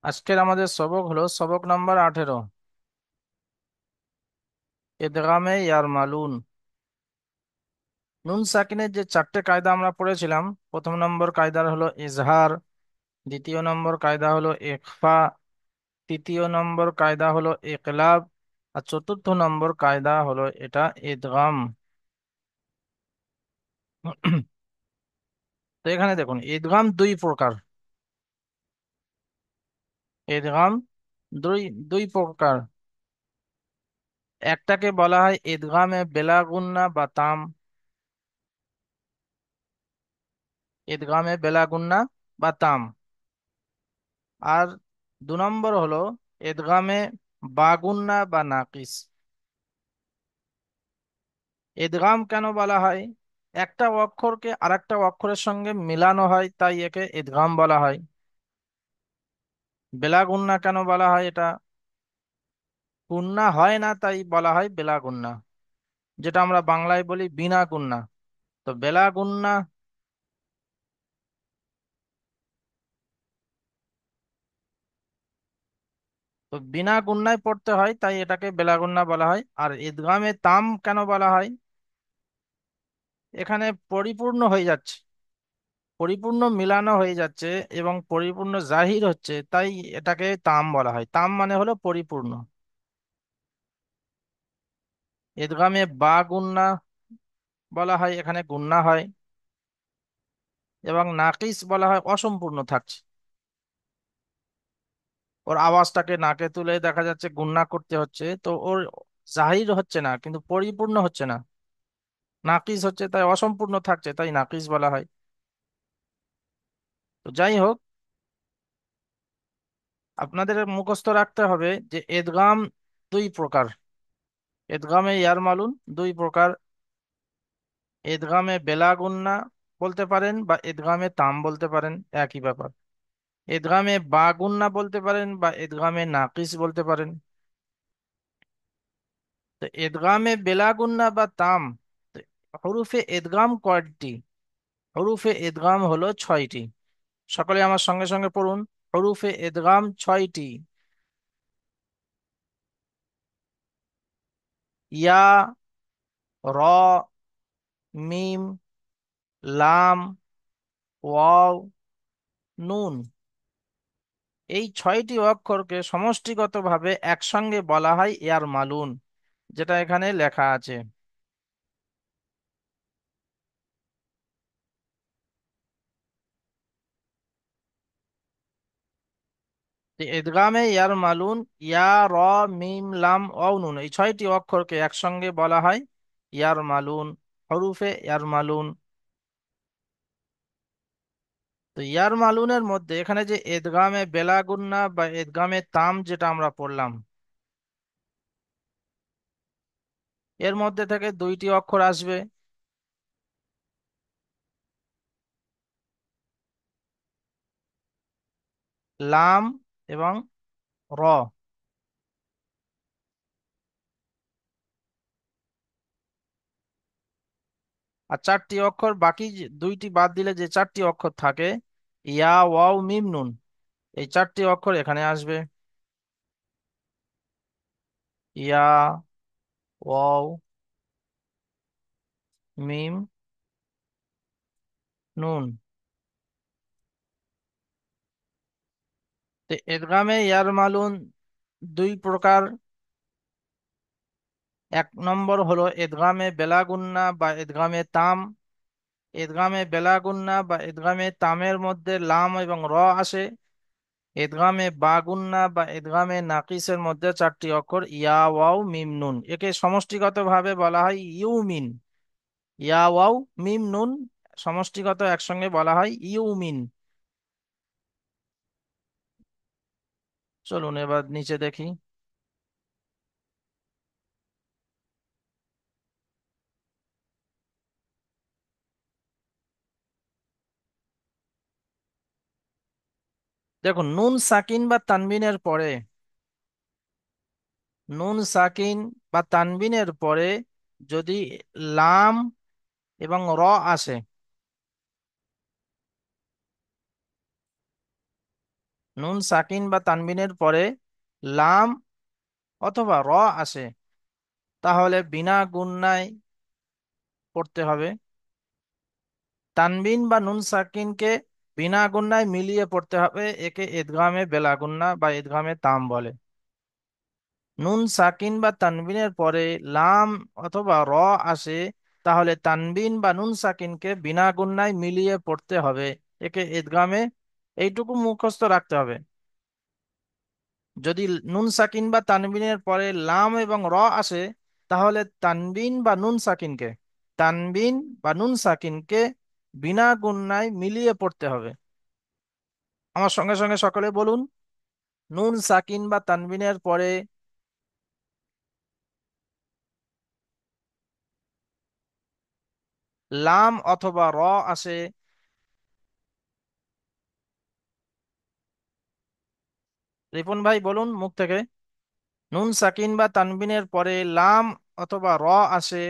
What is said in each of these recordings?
আজকের আমাদের সবক হলো সবক নাম্বার 18। ইদগামে ইয়ার মালুন। নুন সাকিনের যে চারটে কায়দা আমরা পড়েছিলাম, প্রথম নম্বর কায়দা হলো ইজহার, দ্বিতীয় নম্বর কায়দা হলো ইখফা, তৃতীয় নম্বর কায়দা হলো ইকলাব, আর চতুর্থ নম্বর কায়দা হলো এটা ইদগাম। তো এখানে দেখুন, ইদগাম দুই প্রকার। ইদগাম দুই দুই প্রকার। একটাকে বলা হয় ইদগামে বেলা গুন্না বা তাম। ইদগামে বেলা গুন্না বা তাম। আর 2 নম্বর হলো ইদগামে বাগুন্না বা নাকিস। ইদগাম কেন বলা হয়? একটা অক্ষরকে আরেকটা অক্ষরের সঙ্গে মিলানো হয়, তাই একে ইদগাম বলা হয়। বেলাগুন্না কেন বলা হয়? এটা গুন্না হয় না, তাই বলা হয় বেলাগুন্না। যেটা আমরা বাংলায় বলি বিনা গুন্না। তো বেলাগুন্না, তো বিনা গুন্নায় পড়তে হয়, তাই এটাকে বেলাগুন্না বলা হয়। আর ইদগামে তাম কেন বলা হয়? এখানে পরিপূর্ণ হয়ে যাচ্ছে, পরিপূর্ণ মিলানো হয়ে যাচ্ছে এবং পরিপূর্ণ জাহির হচ্ছে, তাই এটাকে তাম বলা হয়। তাম মানে হলো পরিপূর্ণ। ইদগামে বা গুন্না বলা হয়, এখানে গুন্না হয়। এবং নাকিস বলা হয় অসম্পূর্ণ থাকছে, ওর আওয়াজটাকে নাকে তুলে দেখা যাচ্ছে গুন্না করতে হচ্ছে, তো ওর জাহির হচ্ছে না কিন্তু পরিপূর্ণ হচ্ছে না। নাকিস হচ্ছে তাই অসম্পূর্ণ থাকছে, তাই নাকিস বলা হয়। তো যাই হোক, আপনাদের মুখস্থ রাখতে হবে যে ইদগাম দুই প্রকার। ইদগামে ইয়ার মালুন দুই প্রকার। ইদগামে বেলা গুন্না বলতে পারেন বা ইদগামে তাম বলতে পারেন, একই ব্যাপার। ইদগামে বা গুন্না বলতে পারেন বা ইদগামে নাকিস বলতে পারেন। তো ইদগামে বেলা গুন্না বা তাম, তো হরুফে ইদগাম কয়টি? হরুফে ইদগাম হলো 6টি। সকলে আমার সঙ্গে সঙ্গে পড়ুন, হরুফে ইদগাম 6টি। ইয়া, র, মিম, লাম, ওয়াও, নুন। এই 6টি অক্ষরকে সমষ্টিগতভাবে একসঙ্গে বলা হয় ইয়ার মালুন, যেটা এখানে লেখা আছে। তো ইদগামে ইয়ার মালুন, ইয়া, র, মিম, লাম, অও, নুন, এই 6টি অক্ষরকে একসঙ্গে বলা হয় ইয়ার মালুন, হরুফে ইয়ার মালুন। তো ইয়ার মালুনের মধ্যে এখানে যে ইদগামে বেলাগুন্না বা ইদগামে তাম যেটা আমরা পড়লাম, এর মধ্যে থেকে দুইটি অক্ষর আসবে, লাম এবং র। আর চারটি অক্ষর বাকি, দুইটি বাদ দিলে যে চারটি অক্ষর থাকে, ইয়া, ওয়াও, মিম, নুন, এই চারটি অক্ষর এখানে আসবে। ইয়া, ওয়াও, মিম, নুন। তো ইদগামে ইয়ার মালুন দুই প্রকার। 1 নম্বর হলো ইদগামে বেলাগুন্না বা ইদগামে তাম। ইদগামে বেলাগুন্না বা ইদগামে তামের মধ্যে লাম এবং র আসে। ইদগামে বাগুন্না বা ইদগামে নাকিসের মধ্যে চারটি অক্ষর ইয়া, ওয়াও, মিম, নুন, একে সমষ্টিগতভাবে বলা হয় ইউমিন। ইয়া, ওয়াও, মিম, নুন সমষ্টিগত একসঙ্গে বলা হয় ইউমিন। চলুন এবার নিচে দেখি। দেখুন, নুন সাকিন বা তানবিনের পরে, নুন সাকিন বা তানবিনের পরে যদি লাম এবং র আসে, নুন সাকিন বা তানবিনের পরে লাম অথবা র আসে, তাহলে বিনা গুণনায় পড়তে হবে। তানবিন বা নুন সাকিনকে বিনা গুণনায় মিলিয়ে পড়তে হবে, একে ইদগামে বেলা গুন্না বা ইদগামে তাম বলে। নুন সাকিন বা তানবিনের পরে লাম অথবা র আসে, তাহলে তানবিন বা নুন সাকিনকে বিনা গুণনায় মিলিয়ে পড়তে হবে, একে ইদগামে, এইটুকু মুখস্থ রাখতে হবে। যদি নুন সাকিন বা তানবিনের পরে লাম এবং র আসে, তাহলে তানবিন বা নুন সাকিনকে বিনা গুণনায় মিলিয়ে পড়তে হবে। আমার সঙ্গে সঙ্গে সকলে বলুন, নুন সাকিন বা তানবিনের পরে লাম অথবা র আসে। রিপন ভাই বলুন মুখ থেকে। নুন সাকিন বা তানবিনের পরে লাম অথবা র আসে,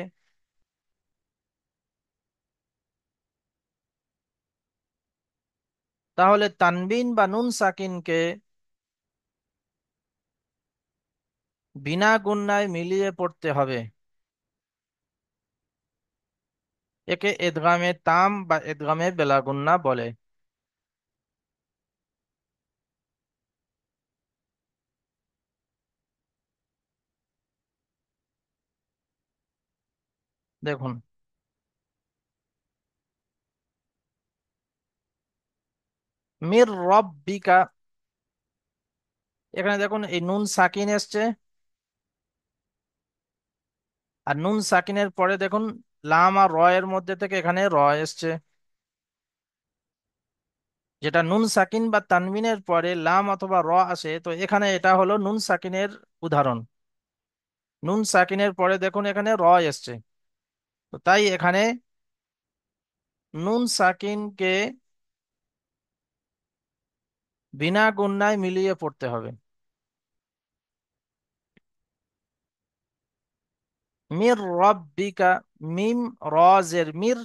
তাহলে তানবিন বা নুন সাকিনকে বিনা গুণনায় মিলিয়ে পড়তে হবে, একে ইদগামে তাম বা ইদগামে বেলাগুন্না বলে। দেখুন, মির রব্বিকা, এখানে দেখুন এই নুন সাকিন এসছে, আর নুন সাকিনের পরে দেখুন লাম আর র এর মধ্যে থেকে এখানে র এসছে। যেটা নুন সাকিন বা তানবিনের পরে লাম অথবা র আসে, তো এখানে এটা হলো নুন সাকিনের উদাহরণ। নুন সাকিনের পরে দেখুন এখানে র এসছে, তো তাই এখানে নুন সাকিনকে বিনা গুণনায় মিলিয়ে পড়তে হবে। মির রব্বিকা, মিম র জের মির,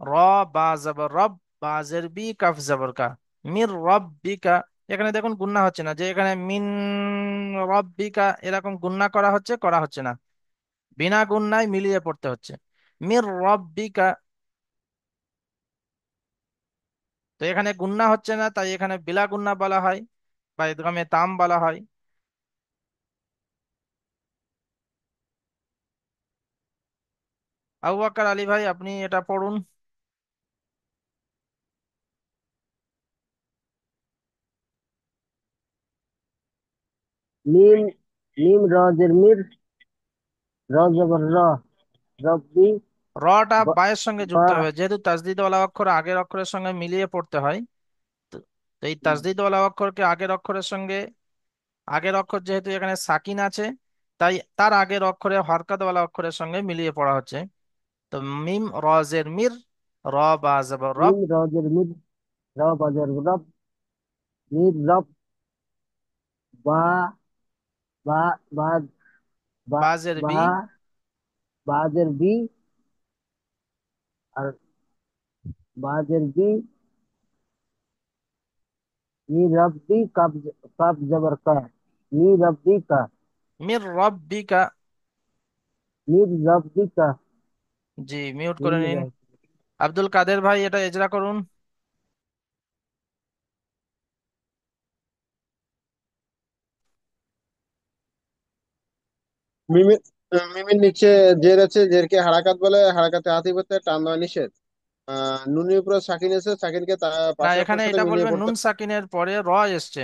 র বা জবর রব, বা জের বি, কাফ জবর কা, মির রব্বিকা। এখানে দেখুন গুণনা হচ্ছে না, যে এখানে মিন রব্বিকা এরকম গুণনা করা হচ্ছে না, বিনা গুণনায় মিলিয়ে পড়তে হচ্ছে। মির রব্বিকা, তো এখানে গুণনা হচ্ছে না, তাই এখানে বিলা গুণনা বলা হয় বা ইদগামে তাম বলা হয়। আবু বকর আলী ভাই, আপনি এটা পড়ুন। মিম মিম রজের মির, র জবর র, রব্বি, রটা বা বায়ের সঙ্গে বা, জুড়তে হবে, যেহেতু তাজদিদওয়ালা অক্ষর আগের অক্ষরের সঙ্গে মিলিয়ে পড়তে হয়। তো তো এই তাজদিদওয়ালা অক্ষরকে আগের অক্ষরের সঙ্গে, আগের অক্ষর যেহেতু এখানে সাকিন আছে, তাই তার আগের অক্ষরে হরকতওয়ালা অক্ষরের সঙ্গে মিলিয়ে পড়া হচ্ছে। তো মিম রজের মির, র বা জবর রব, মিম রজের মির, র বাজর রব, মির রব, বা বা বা বা বাজের বা বি, বাজের বি, আর বাজের বি, মি রব্বি, কাব কাব জবর কা, মি রব্বি কা, মির রব্বিকা। মির রব্বি কা, জি, মিউট করে মির নিন। রব- আব্দুল কাদের ভাই, এটা এজরা করুন। মিমের মিমের নিচে জের আছে, জেরকে হারাকাত বলে, হারাকাতে আতিফ হতে টান দেওয়া নিষেধ। নুনের উপরে সাকিন আছে, সাকিনকে না, পাশের এখানে অক্ষরের সাথে এটা মিলিয়ে বলবেন পড়তে নুন হবে। সাকিনের পরে র এসছে,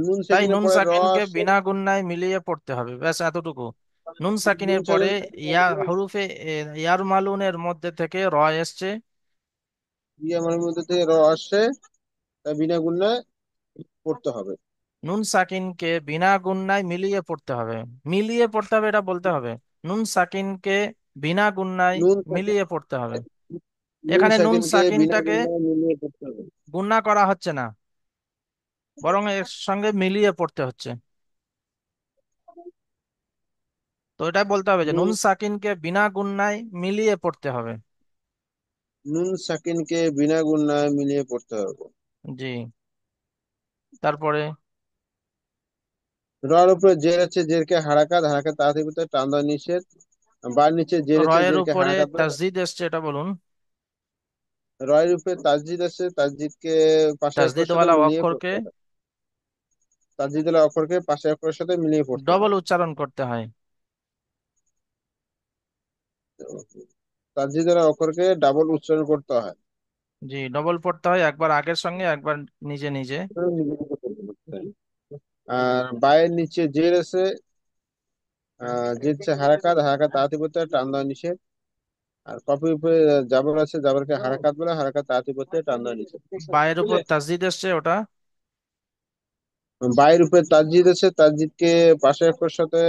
নুন তাই সেকেন্ডের নুন পরে র সাকিনকে আসছে। বিনা গুণনায় মিলিয়ে পড়তে হবে, ব্যাস এতটুকু। নুন নুন সাকিনের পরে সেকেন্ড হরুফে ইয়ার মালুনের মধ্যে থেকে র এসছে। দিয়ে আমার মধ্যে থেকে র আসছে, তাই বিনা গুণায় পড়তে হবে। নুন সাকিনকে বিনা গুণনায় মিলিয়ে পড়তে হবে, মিলিয়ে পড়তে হবে এটা বলতে হবে। নুন সাকিনকে বিনা গুণনায় নুন মিলিয়ে পড়তে হবে। নুন এখানে নুন সেকেন্ডকে বিনা সাকিনটাকে গুণায় মিলিয়ে পড়তে হবে। গুণনা করা হচ্ছে না, বরং এর সঙ্গে মিলিয়ে পড়তে হচ্ছে। তো এটা বলতে হবে যে নুন নুন সাকিনকে বিনা গুণনায় মিলিয়ে পড়তে হবে। নুন সেকেন্ডকে বিনা গুণায় মিলিয়ে পড়তে হবে। জি। তারপরে রয়ের উপরে জের আছে, জেরকে হারাকাত, হারাকাত তাড়াতাড়ি করতে টান দেওয়া নিষেধ। বার নিচে জের আছে, রয়ের জেরকে উপরে হারাকাত বলে। তাসদিদ এসছে, এটা বলুন। রয়ের উপরে তাসজিদ আছে, তাসজিদকে পাশের তাসদিদ অক্ষরের সাথে ওয়ালা মিলিয়ে অক্ষরকে পড়তে হয়। তাসজিদ অক্ষরকে পাশের অক্ষরের সাথে মিলিয়ে পড়তে ডবল হয়। উচ্চারণ করতে হয়। তাসজিদ অক্ষরকে ডাবল উচ্চারণ করতে হয়। জি, ডবল পড়তে হয়, একবার আগের সঙ্গে একবার নিজে নিজে। আর বায়ের নিচে জের আছে, জের হচ্ছে হারাকাত, হারাকাত তাড়াতাড়ি করতে হয়, টান দেওয়া নিষেধ। আর কপির উপরে জাবর আছে, জাবরকে হারাকাত বলে, হারাকাত তাড়াতাড়ি করতে হয়, টান দেওয়া নিষেধ। বায়ের উপর বুঝলে? তাসদিদ এসছে, ওটা বায়ের উপরে তাসজিদ আছে, তাসজিদকে পাশের অক্ষরের সাথে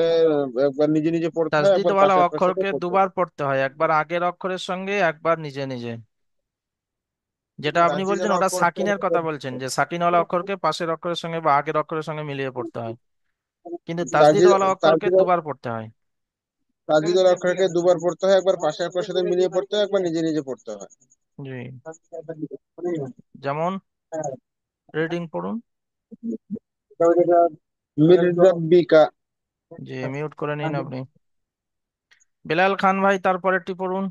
একবার নিজে নিজে পড়তে হয়, তাসদিদ একবার ওয়ালা পাশের অক্ষরের সাথে অক্ষরকে পড়তে হয়। দুবার পড়তে হয়, একবার আগের অক্ষরের সঙ্গে একবার নিজে নিজে। যেটা আপনি তাসজিদ বলছেন ওটা অক্ষরকে সাকিনের কথা বলছেন, যে সাকিনওয়ালা অক্ষরকে পাশের অক্ষরের সঙ্গে বা আগের অক্ষরের সঙ্গে মিলিয়ে পড়তে হয়, কিন্তু তাসদিদ তাসজিদ ওয়ালা অক্ষরকে তাসজিদ দুবার পড়তে হয়। তাসজিদ অক্ষরকে দুবার পড়তে হয়, একবার পাশের অক্ষরের সাথে মিলিয়ে পড়তে হয়, একবার নিজে নিজে পড়তে হয়। জি, যেমন রিডিং পড়ুন। মির রাব্বিকা। জি, মিউট করে নিন আপনি। বেলাল খান ভাই, তারপরেরটি পড়ুন।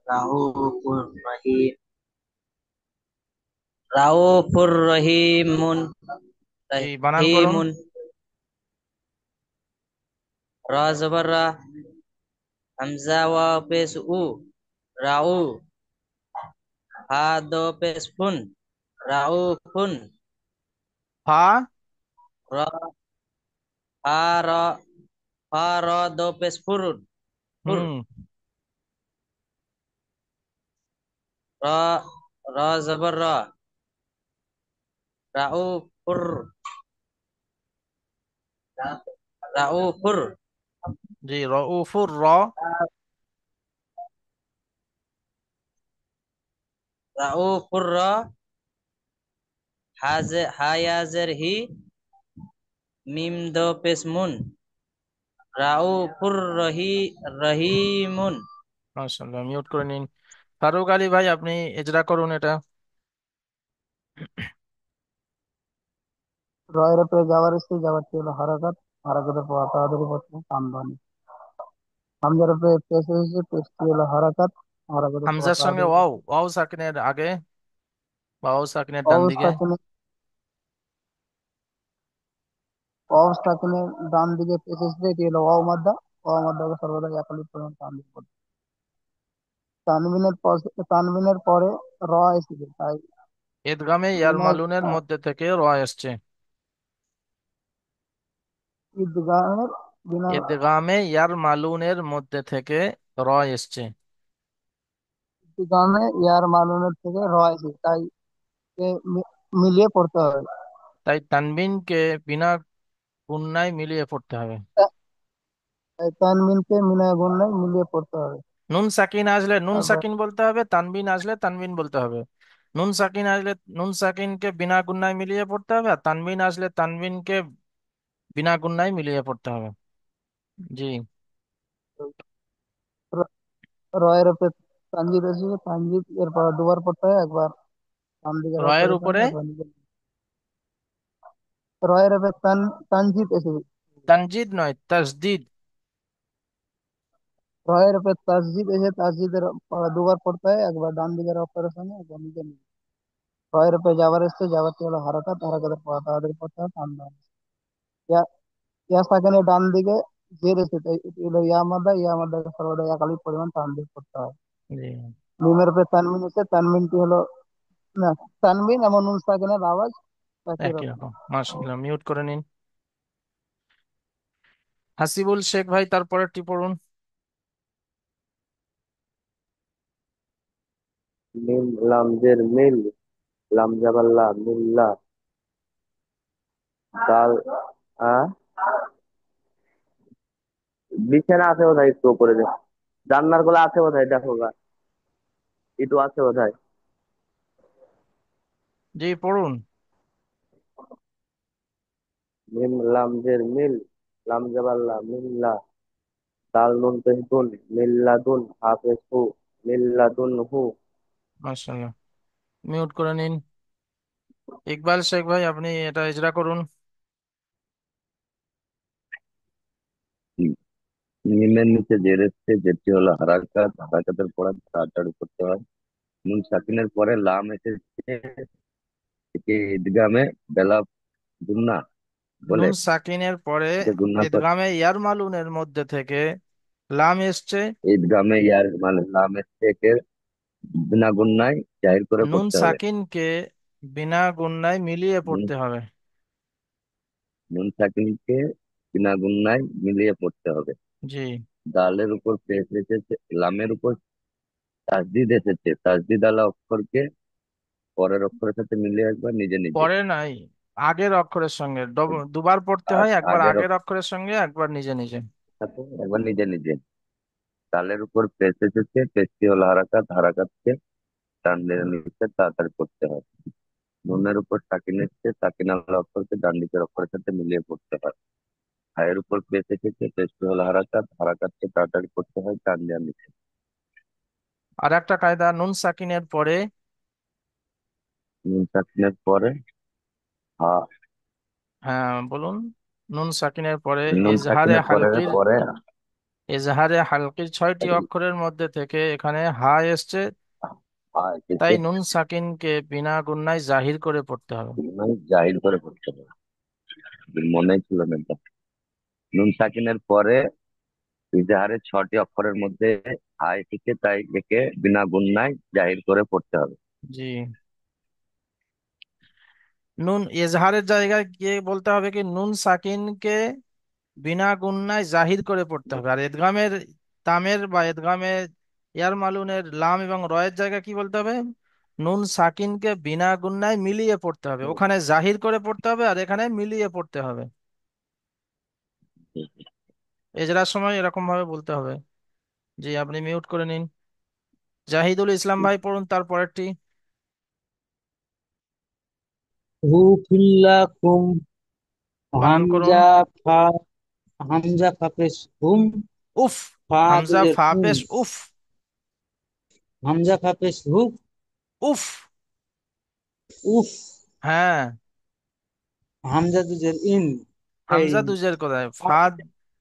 রাউফুর রহিম। রাউফুর রহিমুন। জি, বানান করুন। রহিমুন। রা জবর রা, হামজা ওয়া পেশ উ, রাউ। হা দো পেশ ফুন, রাউফুন। ফা। রা, হা রা, হা রা দো পেশ ফুরুন, ফুর। হুম। রা, রা জবর রা, রাউফুর, রাউফুর। জি, রউফুর র। রাউফুর রা, হাজে হায়াজের হি, মিম দো পেশ মুন, রাউফুর রহিমুন। মাশাআল্লাহ, মিউট করে নিন। ফারুক আলী ভাই, আপনি এজরা করুন এটা। রয়ের উপরে যাওয়ার এসছে, যাওয়ারটি হলো হারাকাত, হারাকাতের পর তাড়াতাড়ি পড়তে হয় টান দেওয়া নিষেধ। হামজার উপরে পেশ এসেছে, পেশটি হলো হারাকাত, হারাকাতের পর হামজার সঙ্গে তাড়াতাড়ি ওয়াও, পড়তে হয়। ওয়াও সাকিনের আগে বা ওয়াও সাকিনের ডান দিকে। অবস্থাকিনে, অবস্থাকিনের ডান দিকে পেশ এসেছে, এটি হলো অমাদ্দা। অমাদ্দাকে সর্বদা একালিক পরিমাণ টান দিয়ে পড়তে হয়। তানবিনের পর, তানবিনের পরে র এসেছে, তাই ইদগামে ইয়ার বিনা মালুনের মধ্যে থেকে র এসছে। ঈদগাহের বিনা ইদগামে ইয়ার মালুনের মধ্যে থেকে র এসছে। ঈদগামে ইয়ার মালুমের থেকে র এসেছে, তাই মিলিয়ে পড়তে হবে। তাই তানবিনকে বিনা গুণনায় মিলিয়ে পড়তে হবে। তাই তানবিনকে মিনা গুণনায় মিলিয়ে পড়তে হবে। নুন সাকিন আসলে নুন তারপর সাকিন বলতে হবে, তানবিন আসলে তানবিন বলতে হবে। নুন সাকিন আসলে নুন সাকিনকে বিনা গুণনায় মিলিয়ে পড়তে হবে, আর তানবিন আসলে তানবিনকে বিনা গুণনায় মিলিয়ে পড়তে হবে। জি। রয়ের উপরে তানজিদ এসেছে, তানজিদ এরপর দুবার পড়তে হয়, একবার বাম দিকের রয়ের অক্ষরের উপরে সঙ্গে একবার নিচের। রয়ের উপরে তানজিদ এসেছে। তানজিদ নয়, তাসদিদ। রয়ের উপরে তাসজিদ এসে, তাসজিদের দুবার পড়তে হয়, একবার ডান দিকের অক্ষরের সঙ্গে একবার নিচের দিকে। রয়ের উপরে যাবার এসছে, যাবারটি হলো হারাকাত, হারাকাতের পর তাড়াতাড়ি পড়তে হয় টান দেওয়া। ইয়া, ইয়া সাকিনের ডান দিকে জের এসেছে, তাই এটি হলো ইয়া মাদ্দা, ইয়া মাদ্দাকে সর্বদা একালিক পরিমাণ টান দিয়ে পড়তে হয়। জি, মিমের উপরে তানমিন এসে, তানমিনটি হলো না, তানবিন এবং নুন সাকিনের আওয়াজ একই একই রকম। রকম। মাশাআল্লাহ, মিউট করে নিন। হাসিবুল শেখ ভাই, তারপরেরটি পড়ুন। মিম লাম জের মিল, লাম জাবাল্লা মিল্লা, দাল আ বিছানা আছে বোধহয়, একটু উপরে দেখো, জান্নার গুলো আছে বোধহয়, দেখো গা, একটু আছে বোধহয়। জি, পড়ুন। মিম লাম জের মিল, লাম জাবাল্লা মিল্লা, দাল নুন পেশ দুন, মিল্লাদুন হাফেজ হু, মিল্লাতুনহু। মাশাআল্লাহ। মিউট করে নিন। ইকবাল শেখ ভাই, আপনি এটা ইজরা করুন। মিমের নিচে জের এসছে, যেটি হলো হারাকাত, হারাকাতের পরে তাড়াতাড়ি করতে হয়। নুন সাকিনের পরে লাম এসেছে, একে ঈদগামে বেলা গুন্না বলে। নুন সাকিনের পরে একে গুন্না করে ইদগামে ইয়ারমালুনের মধ্যে থেকে লাম এসছে। ঈদগামে ইয়ার মানে লাম এসছে, একে বিনা গুন্নায় জাহির করে নুন পড়তে হবে। সাকিনকে বিনা গুণনায় মিলিয়ে নুন পড়তে হবে। নুন সাকিনকে বিনা গুন্নায় মিলিয়ে পড়তে হবে। জি। দালের উপর পেশ এসেছে, লামের উপর তাসদিদ এসেছে, তাসদিদ আলা অক্ষরকে পরের অক্ষরের সাথে মিলিয়ে একবার নিজে নিজে। পরে নাই, আগের অক্ষরের সঙ্গে দুবার পড়তে হয়, একবার আগের আগের অক্ষরের অক্ষরের সঙ্গে, একবার নিজে নিজে। সাথে একবার নিজে নিজে। তালের উপর পেশ এসেছে, পেশটি হলো হারাকাত, হারাকাতকে টান দিয়ে নিচে তাড়াতাড়ি পড়তে হয়। নুনের উপর সাকিন এসেছে, সাকিন আলা অক্ষরকে ডান দিকের অক্ষরের সাথে মিলিয়ে পড়তে হয়। হায়ের উপর পেশ এসেছে, পেশটি হলো হারাকাত, হারাকাতকে তাড়াতাড়ি পড়তে হয় টান দিয়ে নিচে। আর একটা কায়দা, নুন সাকিনের পরে, নুন সাকিনের পরে হা, হ্যাঁ বলুন, নুন সাকিনের পরে নুন ইজহারে সাকিনের পরে হালকির, পরে ইজহারে হালকির 6টি অক্ষরের মধ্যে থেকে এখানে হা এসছে। হা এসেছে, তাই নুন সাকিনকে বিনা গুণনায় জাহির করে পড়তে হবে। মানে জাহির করে পড়তে হবে। মনে ছিল না এটা। নুন সাকিনের পরে ইজাহারের 6টি অক্ষরের মধ্যে হা এসেছে, তাই একে বিনা গুণনায় জাহির করে পড়তে হবে। জি। নুন ইজহারের জায়গায় গিয়ে বলতে হবে কি, নুন সাকিনকে বিনা গুণনায় জাহির করে পড়তে হবে। আর ইদগামের তামের বা ইদগামে ইয়ার মালুনের লাম এবং রয়ের জায়গায় কি বলতে হবে, নুন সাকিনকে বিনা গুণনায় মিলিয়ে পড়তে হবে। ওখানে জাহির করে পড়তে হবে আর এখানে মিলিয়ে পড়তে হবে। এজরার সময় এরকম ভাবে বলতে হবে। জি, আপনি মিউট করে নিন। জাহিদুল ইসলাম ভাই পড়ুন তার পরেরটি। হু ফিল্লাকুম। বানান করুন। হামজা ফা, হামজা ফাপেস হুম, উফ। ফা হামজা দুজের ফা হুম, পেশ উফ। হামজা ফাপেস হুক, উফ। উফ। হ্যাঁ। হামজা দুজের ইন, এই হামজা দুজের কোথায়? ফা ফা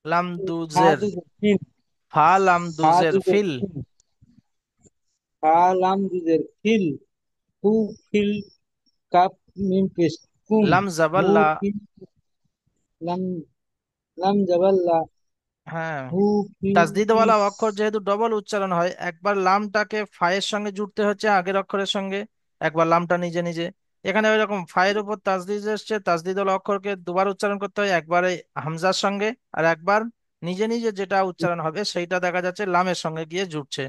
লাম ফা দুজের, দুজের ইন, ফা লাম ফা দুজের দুজের ফিল। ইন, ফা লাম দুজের ফিল, হু ফিল, কাপ মিম পেশ কুম, লাম হু জাবাল্লা। ফিল, লাম লাম জাবাল্লা, হ্যাঁ। হু ফিল তাসদিদওয়ালা অক্ষর যেহেতু ডবল উচ্চারণ হয়, একবার লামটাকে ফায়ের সঙ্গে জুড়তে হচ্ছে আগের অক্ষরের সঙ্গে, একবার লামটা নিজে নিজে। এখানে ওই রকম ফায়ের উপর তাসদিদ এসছে, তাসদিদওয়ালা অক্ষরকে দুবার উচ্চারণ করতে হয়, একবার এই হামজার সঙ্গে আর একবার নিজে নিজে যেটা উচ্চারণ হবে সেইটা দেখা যাচ্ছে লামের সঙ্গে গিয়ে জুড়ছে।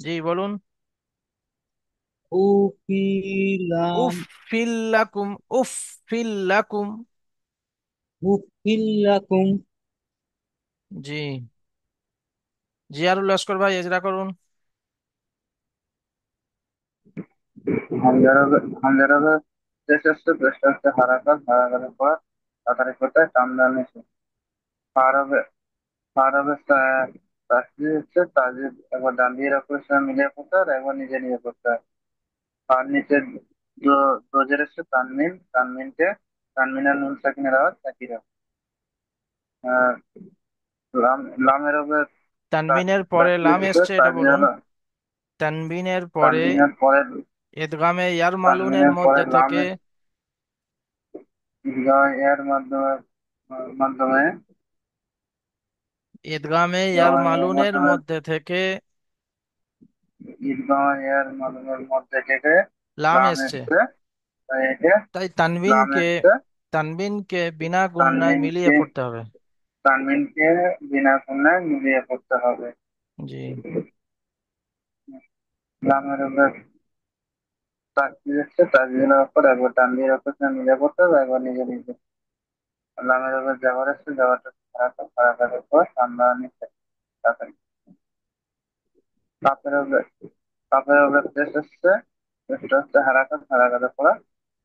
জি বলুন। হু ফিলাম, উফ ফিল্লাকুম। উফ ফিল্লাকুম। হু ফিল্লাকুম। জি। জিয়ারুল লস্কর ভাই এজরা করুন। হামজারাবে চেষ্টা আসছে, চেষ্টা আসছে হারাকাত, হারাকাতের পর তাড়াতাড়ি করতে কামদান এসে পারবে, পারবে তাসদিদ হচ্ছে, তাসদিদ একবার ডান দিয়ে রাখতে মিলিয়ে করতে হয় আর একবার নিজে নিজে করতে হয়। আর নিচে দোজের হচ্ছে তানমিন, তানমিনকে, তানমিন আর নুন সাকিনের আওয়াজ একই রকম। আর লামের হবে তানবিনের পরে তাসদিদ লাম হচ্ছে, এসছে, এটা তাসদিদ বলুন। হলো তানবিনের পরে তানমিনের পরে, ইদগামে ইয়ার মালুনের তানমিনের পরে মধ্যে লাম থেকে, এর মাধ্যমে, মাধ্যমে ইদগামে ইয়ার এর মালুনের মাধ্যমে মধ্যে থেকে ঈদগাহ এর মাধ্যমের মধ্যে থেকে লাম লাম এসছে। এসছে, তাই একে তাই লাম তানবিনকে, এসছে, তানবিনকে বিনা গুণনায় মিলিয়ে তানমিনকে, পড়তে হবে। তানমিনকে বিনা গুণায় মিলিয়ে পড়তে হবে। জি। লামের উপর তাকদির এসছে, তাকদিরের উপর একবার টান দিয়ে রাখতে মিলিয়ে পড়তে হবে, একবার নিজে নিজে। লামের উপর জাবার এসছে, জাবারটা খারাপ, খারাপের উপর ঠান্ডা নিচ্ছে তাড়াতাড়ি। কাপের উপর, কাপের উপর পেশ এসছে, পেশটা হচ্ছে হারাকাত, হারাকাতের পর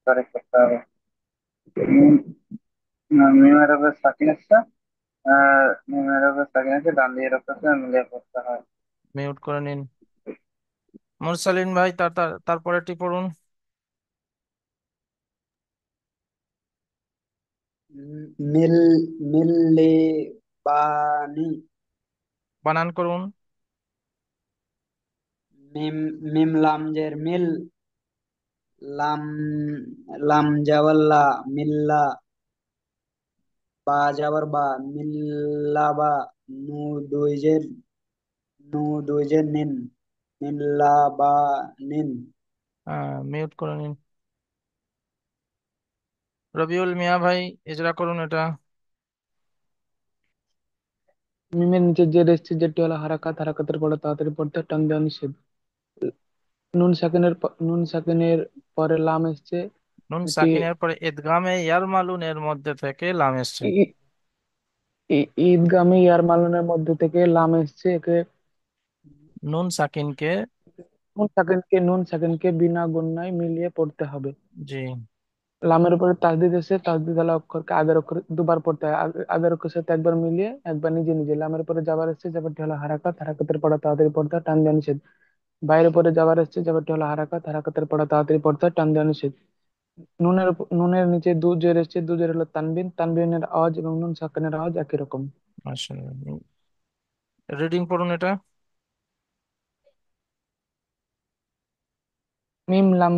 তারিখ করতে হবে। মিমের উপর সাকিন এসছে, মিমের উপর সাকিন আছে, ডান দিকের উপর মিলিয়ে পড়তে হয়। মিউট করে নিন। মুরসালিন ভাই তারপরেরটি পড়ুন। মিল মিল্লি বানি। বানান করুন। মিম মিম লাম জের মিল, লাম লাম জাওয়াল্লা মিল্লা, বা যাবার বা মিল্লা বা, নু দুই জের নু দুই জের নিন, মিল্লা বা নিন। মিউট করে নিন। রবিউল মিয়া ভাই ইজরা করুন এটা। মিমের নিচে যে এসছে যেটি হলো হারাকাত, হারাকাতের পরে তাড়াতাড়ি পড়তে হয়, টান দেওয়া নিষেধ। নুন সাকিনের পরে লাম এসছে, নুন এটি সাকিনের পরে ইদগামে ইয়ারমালুন এর মধ্যে থেকে লাম এসছে। ঈদগামী ইয়ার মালুনের মধ্যে থেকে লাম এসছে, একে নুন সাকিনকে। নুন সাকিনকে বিনা গুণনায় মিলিয়ে পড়তে হবে। জি। লামের উপরে তাসদিদ এসে তাসদিদ আলা অক্ষরকে আগের অক্ষর দুবার পড়তে হয়, আগের অক্ষরের সাথে একবার মিলিয়ে একবার নিজে নিজে। লামের উপরে যাবার এসছে, যাবারটি হলো হারাকাত, হারাকাতের পড়া তাড়াতাড়ি পড়তে হয়, টান দেওয়া নিষেধ। বাইরের উপরে যাবার এসছে, যাবারটি হলো হারাকাত, হারাকাতের পড়া তাড়াতাড়ি পড়তে হয়, টান দেওয়া নিষেধ। নুনের নিচে দু জের এসছে, দু জের হলো তানবিন, তানবিনের আওয়াজ এবং নুন সাকিনের আওয়াজ একই রকম। আসলে রিডিং পড়ুন এটা। মিম লাম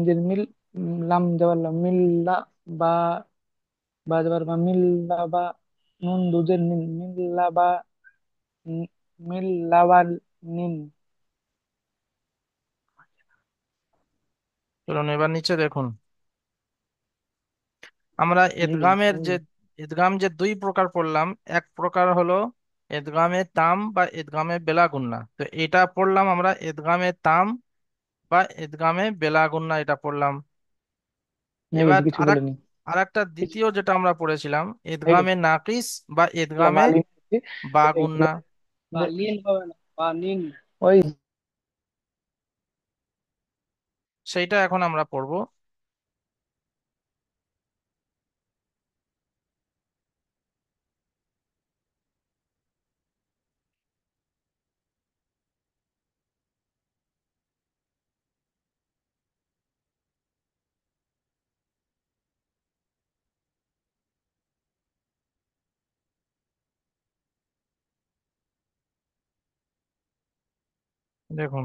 জের মিল, লাম যাবার লাম মিল্লা, বা বা যাবার বা মিল্লা বা, নুন দুজের নিন মিল্লা বা, মিল্লা বা নিন। চলুন এবার নিচে দেখুন। আমরা ইদগাম যে দুই প্রকার পড়লাম, এক প্রকার হলো ইদগামে তাম বা ইদগামে বেলাগুন্না। তো এটা পড়লাম আমরা ইদগামে তাম বা ইদগামে বেলাগুন্না, এটা পড়লাম। হয়ে এবার গেছে, কিছু বলেনি। আরেকটা কিছু দ্বিতীয় যেটা আমরা পড়েছিলাম হয়ে ইদগামে গেছে। নাকিস বা না, ইদগামে বা নিন হচ্ছে, বাগুন্না। বা নিন হবে না, বা নিন। ওই সেইটা এখন আমরা পড়বো। দেখুন,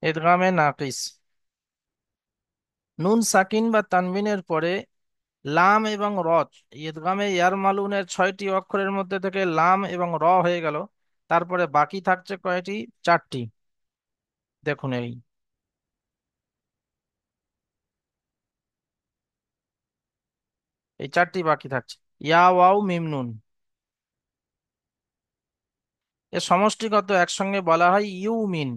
ইদগামে নাকিস, নুন সাকিন বা তানবিনের পরে লাম এবং র। ইদগামে ইয়ারমালুনের 6টি অক্ষরের মধ্যে থেকে লাম এবং র হয়ে গেল। তারপরে বাকি থাকছে কয়টি? 4টি। দেখুন এই 4টি বাকি থাকছে। ইয়া ওয়াও মিম নুন। এর সমষ্টিগত একসঙ্গে বলা হয় ইউমিন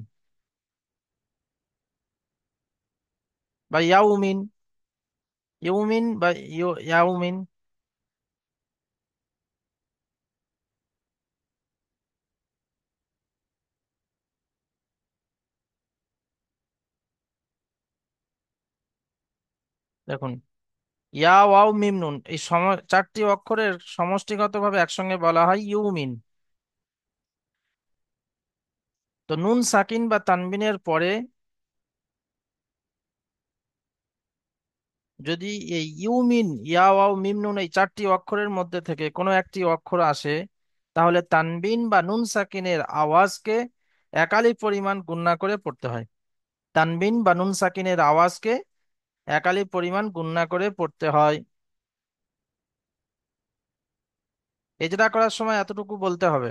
বা ইয়াউমিন। ইউমিন বা ইয়াউমিন। দেখুন, ইয়া ওয়াও মিম নুন, এই 4টি অক্ষরের সমষ্টিগতভাবে একসঙ্গে বলা হয় ইউমিন। তো নুন সাকিন বা তানবিনের পরে যদি এই ইউমিন, ইয়া ওয়াও মিম নুন এই 4টি অক্ষরের মধ্যে থেকে কোনো একটি অক্ষর আসে, তাহলে তানবিন বা নুন সাকিনের আওয়াজকে একালি পরিমাণ গুণনা করে পড়তে হয়। তানবিন বা নুন সাকিনের আওয়াজকে একালি পরিমাণ গুণনা করে পড়তে হয়। এজরা করার সময় এতটুকু বলতে হবে।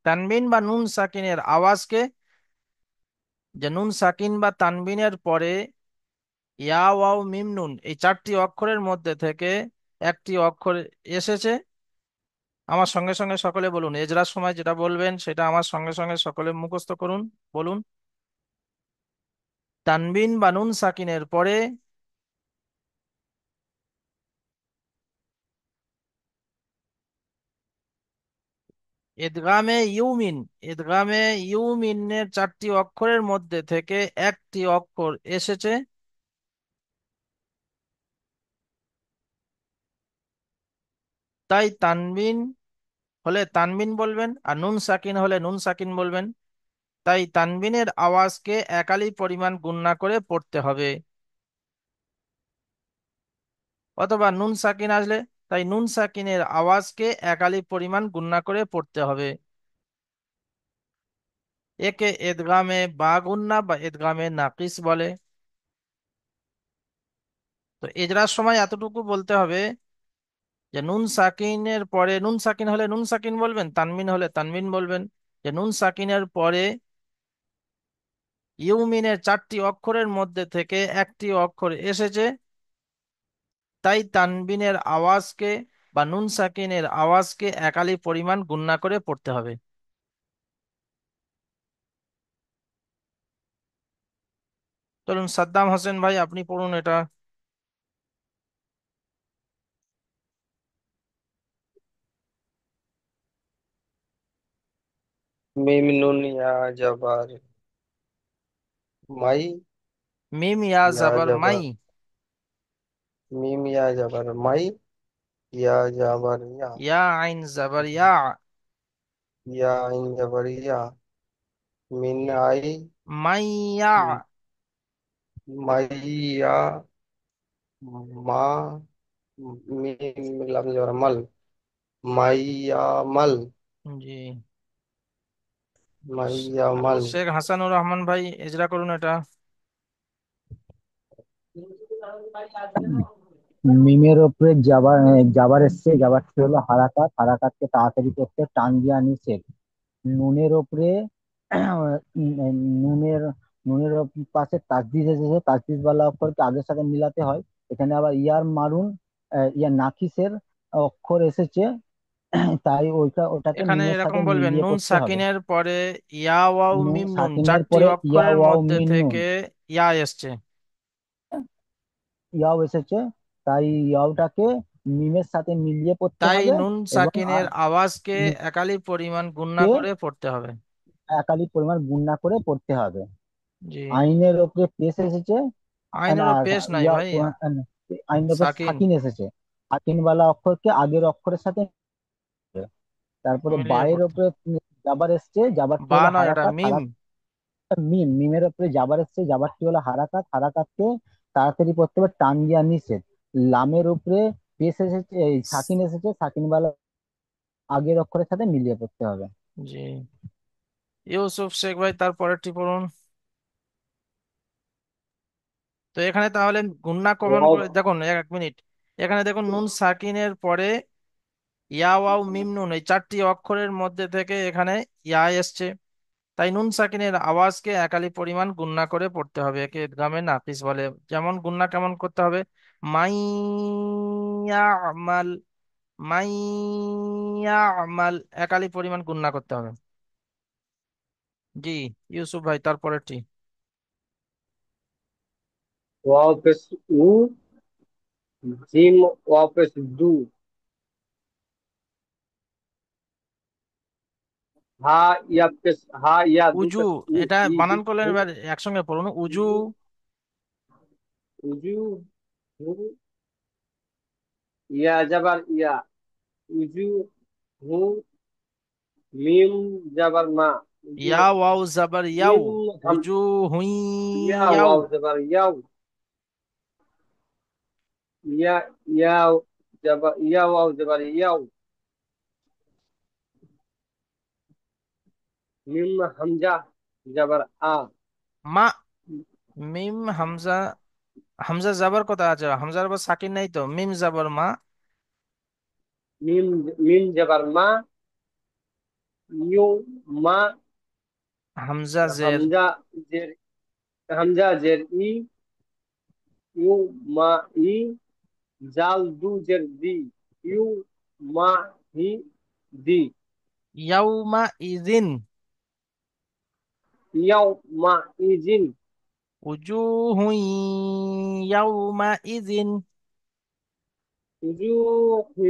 তানবিন বা নুন সাকিনের আওয়াজকে, যে নুন সাকিন বা তানবিনের পরে ইয়া ওয়াও মিম নুন এই 4টি অক্ষরের মধ্যে থেকে একটি অক্ষর এসেছে, আমার সঙ্গে সঙ্গে সকলে বলুন। এজরার সময় যেটা বলবেন সেটা আমার সঙ্গে সঙ্গে সকলে মুখস্থ করুন। বলুন, তানবিন বা নুন সাকিনের পরে ইদগামে ইউমিন, ইদগামে ইউমিনের চারটি অক্ষরের মধ্যে থেকে একটি অক্ষর এসেছে, তাই তানবিন হলে তানবিন বলবেন, আর নুন সাকিন হলে নুন সাকিন বলবেন। তাই তানবিনের আওয়াজকে একালি পরিমাণ গুণনা করে পড়তে হবে। অথবা নুন সাকিন আসলে তাই নুন সাকিনের আওয়াজকে একালি পরিমাণ গুণনা করে পড়তে হবে। একে এদগামে বা গুন্না বা এদগামে নাকিস বলে। তো এজরার সময় এতটুকু বলতে হবে যে নুন সাকিনের পরে, নুন সাকিন হলে নুন সাকিন বলবেন, তানমিন হলে তানমিন বলবেন। যে নুন সাকিনের পরে ইউমিনের চারটি অক্ষরের মধ্যে থেকে একটি অক্ষর এসেছে, তাই তানবিনের আওয়াজকে বা নুন সাকিনের আওয়াজকে একালি পরিমাণ গুণনা করে পড়তে হবে। চলুন সাদ্দাম হোসেন ভাই আপনি পড়ুন এটা। মিম নুন ইয়া জবর মাই, মিম ইয়া ইয়া জাবার মাই। জবর মিম ইয়া জবর মাই, ইয়া জবর ইয়া, ইয়া আইন জাবার ইয়া। ইয়া ইন জবর ইয়া, মিন আই, মাইয়া। মাইয়া, মা, মিম লাম জবর মাল, মাইয়া মাল, জি। মাইয়া মাল। শেখ হাসানুর রহমান ভাই এজরা করুন এটা। মিমের ওপরে জাবার জাবার এসছে, জাবারটি হলো হারাকাত, হারাকাতকে তাড়াতাড়ি করতে টান দিয়া নিষেধ। নুনের ওপরে নুনের নুনের পাশে তাসদিদ এসেছে, তাসদিদ ওয়ালা অক্ষরকে আগের সাথে মিলাতে হয়। এখানে আবার ইয়ার মারুন ইয়ার নাকিসের অক্ষর এসেছে, তাই ওটাকে এখানে মিমের সাথে এরকম বলবেন মিলিয়ে নুন পড়তে হবে। সাকিনের পরে ইয়া ওয়াও নুন মিম নুন সাকিনের চারটি পরে ইয়া অক্ষরের ওয়াও মধ্যে মিম নুন, থেকে ইয়া এসছে। ইয়াও এসেছে, তাই ইয়াওটাকে মিমের সাথে মিলিয়ে পড়তে তাই হবে নুন এবং সাকিনের আওয়াজকে একালি পরিমাণ গুণনা কে করে পড়তে হবে। একালি পরিমাণ গুণনা করে পড়তে হবে। জি। আইনের ওপরে পেশ এসেছে, না আইনেরও পেশ নাই ইয়া ভাই। আইনের ওপরে সাকিন সাকিন এসেছে, সাকিনওয়ালা অক্ষরকে আগের অক্ষরের সাথে মিলাতে হবে। তারপরে মিলিয়ে বায়ের পড়তে। ওপরে জাবার এসছে, জাবারটি বা হলো নয় এটা হারাকাত, মিম। হারাকাত মিম, মিমের ওপরে জাবার এসছে, জাবারটি হলো হারাকাত, হারাকাতকে তাড়াতাড়ি পড়তে হবে টান দিয়া নিষেধ। লামের উপরে পেশ এসেছে, এই সাকিন এসেছে, সাকিনওয়ালা আগের অক্ষরের সাথে মিলিয়ে পড়তে হবে। জি। ইউসুফ শেখ ভাই তারপরেরটি পড়ুন। তো এখানে তাহলে গুণনা কমন ওয়াও, করে দেখুন, এক মিনিট। এখানে দেখুন নুন সাকিনের পরে ইয়া ওয়াও মিম নুন এই চারটি অক্ষরের মধ্যে থেকে এখানে ইয়া এসছে, তাই নুন সাকিনের আওয়াজকে একালি পরিমাণ গুণনা করে পড়তে হবে। একে ইদগামে নাকিস বলে। যেমন গুণনা কেমন করতে হবে, মাইয়ামাল, মাইয়ামাল একালি পরিমাণ গুণনা করতে হবে। জি। ইউসুফ ভাই তারপরেরটি। ওয়াও পেশ উ, জিম ওয়াও পেশ দু, হা ইয়া পেশ হা ইয়া দু উজু, পেশ উ, এটা ই দু বানান করলেন হু, এবার একসঙ্গে পড়ুন, উজু। উজু, হু, ইয়া জবর ইয়া, উজু, হু, মিম জবর মা, উজু, ইয়া ওয়াও জাবার ইয়াও, মিম হাম, উজু হুই ইয়া ইয়াও। ওয়াও জবর ইয়াও, ইয়া ইয়া জবর ইয়া ওয়াও জবর ইয়াও, মিম হামজা জবর আ, মা, মিম হামজা, হামজা জাবার কোথায় আছে? হামজার পর সাকিন নাই তো, মিম জাবার মা। মিম মিম জবর মা, ইউ মা, হামজা জের। হামজা জের, হামজা জের ই, ইউ মা ই, জাল দু জের দি, ইউ মা হি দি, ইয়াউমা ইদিন, ইয়াও মা ইজিন, উজু হুই ইয়াউমা ইদিন। উজুহু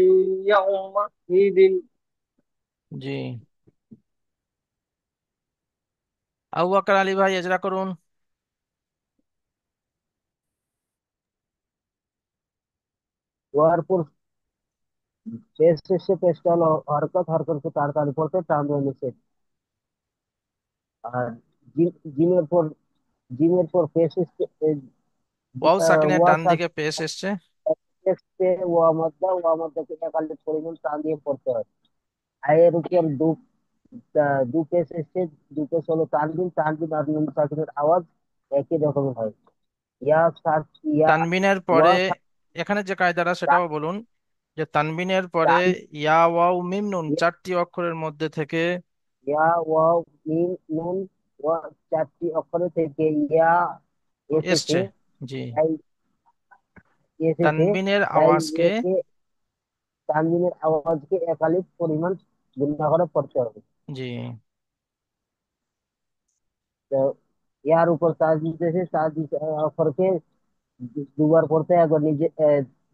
ইয়াওমা ইদিন। জি। আবু বকর আলী ভাই এজরা করুন। ওয়ার পর পেশ শেষে পেশটা হলো হরকত, হরকতকে তাড়াতাড়ি পড়তে টান দিয়ে নিষেধ। আর জিমের পর পেশ ওয়াও সাকিনের ওয়া ডান দিকে পেশ এসছে। টেক্সটে ওয়া মধ্যকে একালিক পরিমাণ টান দিয়ে পড়তে হয়। আয়ের উপর দু পেশ এসছে, দু পেশ হলো তানবিন, তানবিন আর নুন সাকিনের আওয়াজ একই রকমের হয়। ইয়া সাক ইয়া তানবিনের পরে ওয়া এখানে যে কায়দাটা সেটাও সাক বলুন, যে তানবিনের পরে তান ইয়া ওয়াও মিম নুন চারটি অক্ষরের মধ্যে থেকে ইয়া ওয়া মিম নুন ওয়া চারটি অক্ষর থেকে ইয়া এসেছে, এসছে। জি। তাই এসেছে তানবিনের তাই আওয়াজকে, ইয়েকে তানবিনের আওয়াজকে একালিক পরিমাণ গুণনা করে পড়তে হবে। জি তো ইয়ার উপর তাজদিদ এসে তাজদিদ অক্ষরকে দুবার পড়তে হয়, একবার নিজে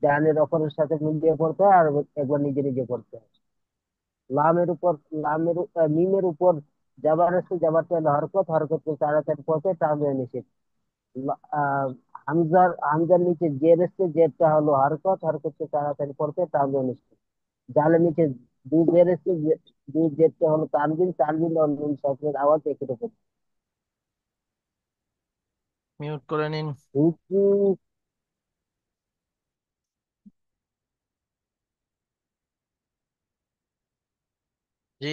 ডানের অক্ষরের সাথে মিলিয়ে পড়তে হয়, আর একবার নিজে নিজে পড়তে হয়। লামের উপর মিমের উপর জাবার আছে, জাবারটা হলো হরকত, হরকতকে তাড়াতাড়ি পড়তে টানবে নিষেধ। হামজার নিচে জের এসছে, জেরটা হলো হরকত, হরকতকে তাড়াতাড়ি পড়তে টানবে নিষেধ। জালের নিচে দুই জের এসছে, দুই জেরটা হলো তানবিন, তানবিন আর নুন শব্দের আওয়াজ একই রকম। মিউট করে নিন। রুকু জি।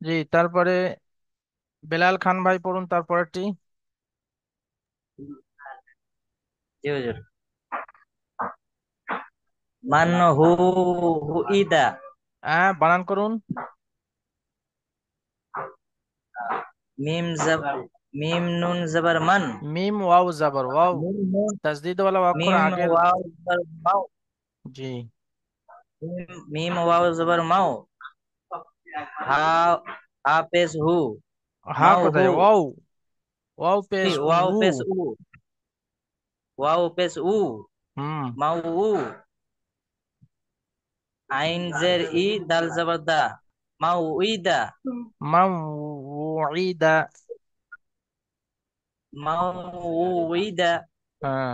জি, তারপরে বেলাল খান ভাই পড়ুন তারপরেরটি। জি হুজুর। মান হু হুইদা। হ্যাঁ, বানান করুন। মিম জব মিম নুন জবর মান। মিম ওয়াও জাবর ওয়াও, মিম নুন তাসদিদ ওয়ালা অক্ষর মিম আগের। ওয়াও জবর মাও। জি। মিম ওয়াও জবর মাও। হা হা পেশ হু। হ্যাঁ, মাও হু। কোথায় ওয়াও? ওয়াও পেশ ওয়াও উ। পেশ উ। ওয়াও পেশ উ। হুম। মাউ উ। আইন জের ই দাল জবর দা। মাউ ইদা। মাউইদা। মাউ ইদা। হ্যাঁ,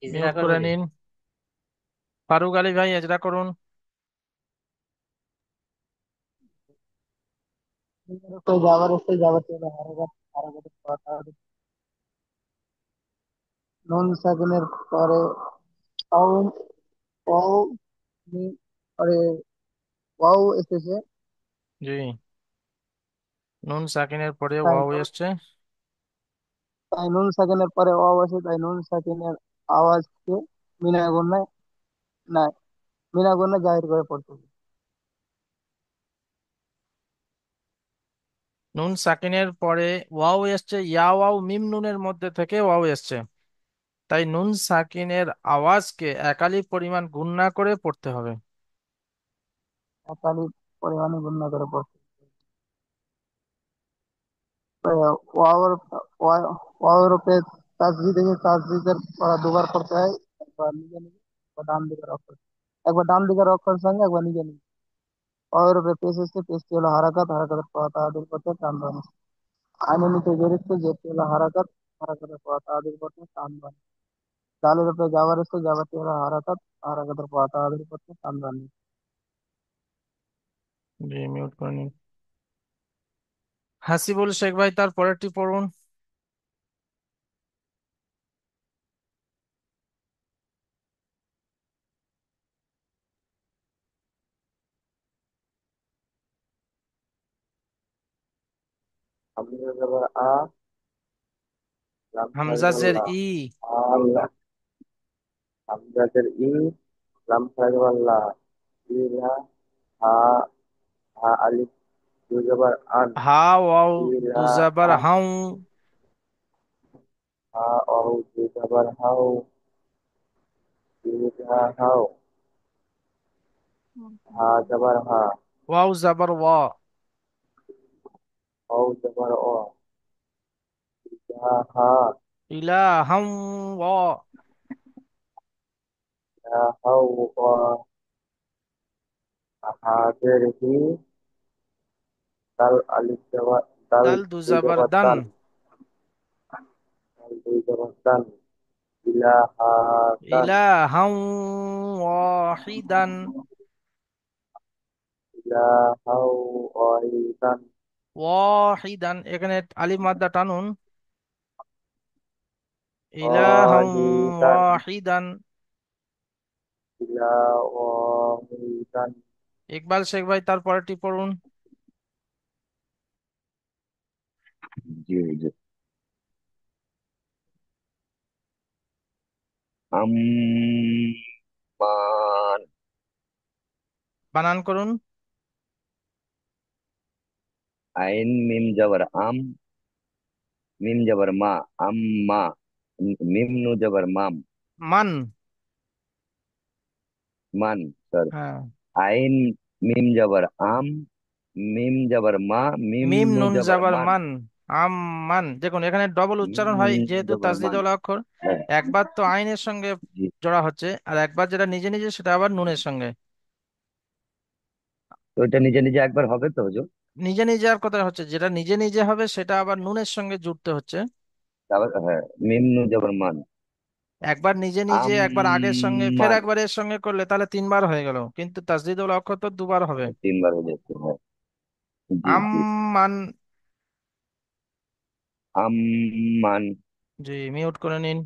ইজরা মিউট করবে করে নি? নিন। ফারুক আলী ভাই এজরা করুন। জাবার এসছে, জাবারটা হলো হরকত, হরকতের পর তাড়াতাড়ি নুন সাকিনের পরে ওয়াও, ওয়াও মিম পরে ওয়াও এসেছে, জি। নুন সাকিনের পরে তাই ওয়াও নুন এসছে। তাই নুন সাকিনের পরে ওয়াও আসে, তাই নুন সাকিনের আওয়াজকে মিনা গুণায়, না, মিনা গুণায় জাহির করে পড়তে হবে। নুন সাকিনের পরে ওয়াও এসছে, ইয়া ওয়াও মিম নুনের মধ্যে থেকে ওয়াও এসছে, তাই নুন সাকিনের আওয়াজকে একালি পরিমাণ গুণ না করে পড়তে হবে। তাহলে পরিমাণে গুণা করে পড়তে হবে। ওয়াওর ওয়াওর উপরে তাসজিদ এসে, তাসজিদের দুবার পড়তে হয়, একবার নিজে নিজে, একবার ডান দিকের অক্ষর, একবার ডান দিকের অক্ষর সঙ্গে, একবার নিজে নিজে। ওর উপরে পেশ এসছে, পেশটি হলো হারাকাত, হারাকাতের পর তাদের করতে টান বান। আইনের নিচে জের এসছে, জেরটি হলো হারাকাত, হারাকাতের পর তাদের করতে টান বান। ডালের উপরে জাবার এসছে, জাবারটি হলো হারাকাত, হারাকাতের পর তাদের করতে টান বান। জি, মিউট করে নিন। হাসিবুল শেখ ভাই তার পরেরটি পড়ুন। হামজা জবর আ, লাম হামজাজের ই। আল্লাহ, হামজাদের ই, লাম সাজওয়াল্লাহ, ইলা, হা, হা আলিফ দু জবর আন, হা ওয়াও দু ইলা জাবার আন, হাউ, হা অউ দু জবর হাউ, ইলা হাউ, হা জবর হা, ওয়াও জাবার ওয়া, অউ জবর অ, ইলা হা, ইলাহাম ওয়া, ইলা হাউ অ, হাজের হি, দাল আলিফ জবর দাল দাল দু দুই জাবার জবর দান, দাল, দাল দুই জবর দাল, ইলাহা দান, ইলাহাম ওয়াহিদান, ইলাহাউ ওয়াহিদান, ওয়াহিদান এখানে আলিফ মাদ্দা টানুন, ইলাহাম ওয়াহিদান, ওয়াহিদান। ওয়াহিদান। ইকবাল শেখ ভাই তারপরেরটি পড়ুন। জি জি। আম্মান, বানান করুন। আইন মিম জবর আম, মিম জবর মা, আম্মা, মিম নু জবর মাম, মান, মান, সরি। হ্যাঁ, আইন মিম জবর আম, মিম জবর মা, মিম মিম নু নুন জবর জাবার মান, মান, আম মান। দেখুন এখানে ডবল মিম উচ্চারণ হয় নু যেহেতু জবর তাসদিদ মান। ওয়ালা অক্ষর। হ্যাঁ, একবার তো আইনের সঙ্গে জি। জোড়া হচ্ছে, আর একবার যেটা নিজে নিজে সেটা আবার নুনের সঙ্গে। তো এটা নিজে নিজে একবার হবে তো হুজুর? নিজে নিজে আর কোথায় হচ্ছে, যেটা নিজে নিজে হবে সেটা আবার নুনের সঙ্গে জুড়তে হচ্ছে। তারপর হ্যাঁ, মিম নু জবর মান, একবার নিজে নিজে, একবার আগের সঙ্গে, ফের আম্মান। একবার এর সঙ্গে করলে তাহলে তিনবার হয়ে গেল, কিন্তু তাসদিদ ওয়ালা অক্ষর তো দুবার হবে। তিনবার হয়ে যাচ্ছে, হ্যাঁ। জি জি। আম্মান। আম্মান। জি, মিউট করে নিন।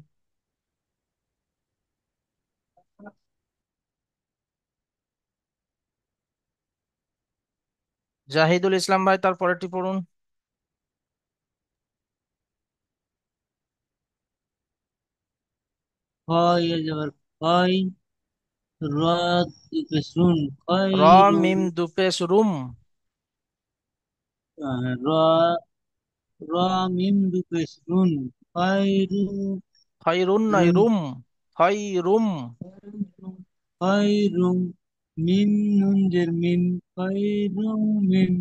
জাহিদুল ইসলাম ভাই তারপরেরটি পড়ুন। হয় এ যাবার হয়, রাত পেছুন র খয়রুন, মিম দুপেশ রুম, র র মিম দু পেছুন খয়রু, খয়রুন নয় রুম রুম, খয়রুম। খয়রুম, মিম নুন জের মিম, খয়রুম মিম,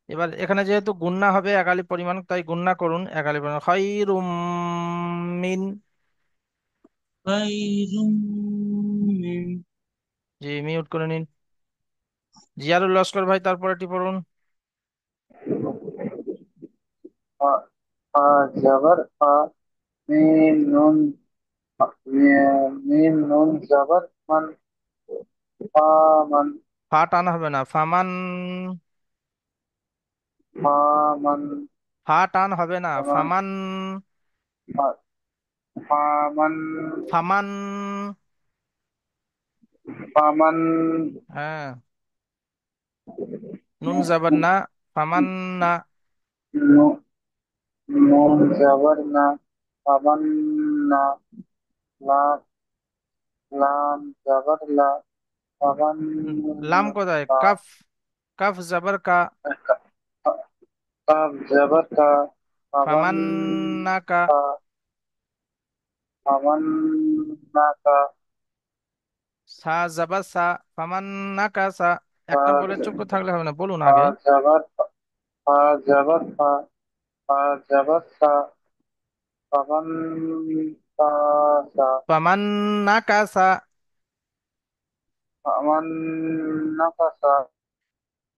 এবার এখানে যেহেতু গুণনা হবে একালি পরিমাণ, তাই গুণনা করুন একালি পরিমাণ, খয়রুম মিন। খয়রুম মিম। জি, মিউট করে নিন। জিয়ারুল লস্কর ভাই তারপরেরটি পড়ুন। ফা ফা জবর ফা, মিম নুন, মিম নুন জবর মান, ফা মান, ফা টান হবে না, ফামান। ফা মান, ফা টান হবে না, ফামান, ফামান। ফা- ফামান, ফামান। ফামান, হ্যাঁ, নুন যাবার না, ফামান না। নু- নুন জবর না, ফামান না, লাম লাম জবর লা, ফামান লাম কোথায়, লা, কাফ, কাফ জাবার কা, কাফ জবর কা, ফামান ফামান না কা। কা, ফামান না কা, সা জাবার সা, ফামান না কা সা। ফা একটা বলে চুপ করে থাকলে হবে না, বলুন ফা আগে। জবর ফা জবর ফা, ফা জবর সা, ফামান তা সা, ফামান না কা সা। ফামান নাকাসা,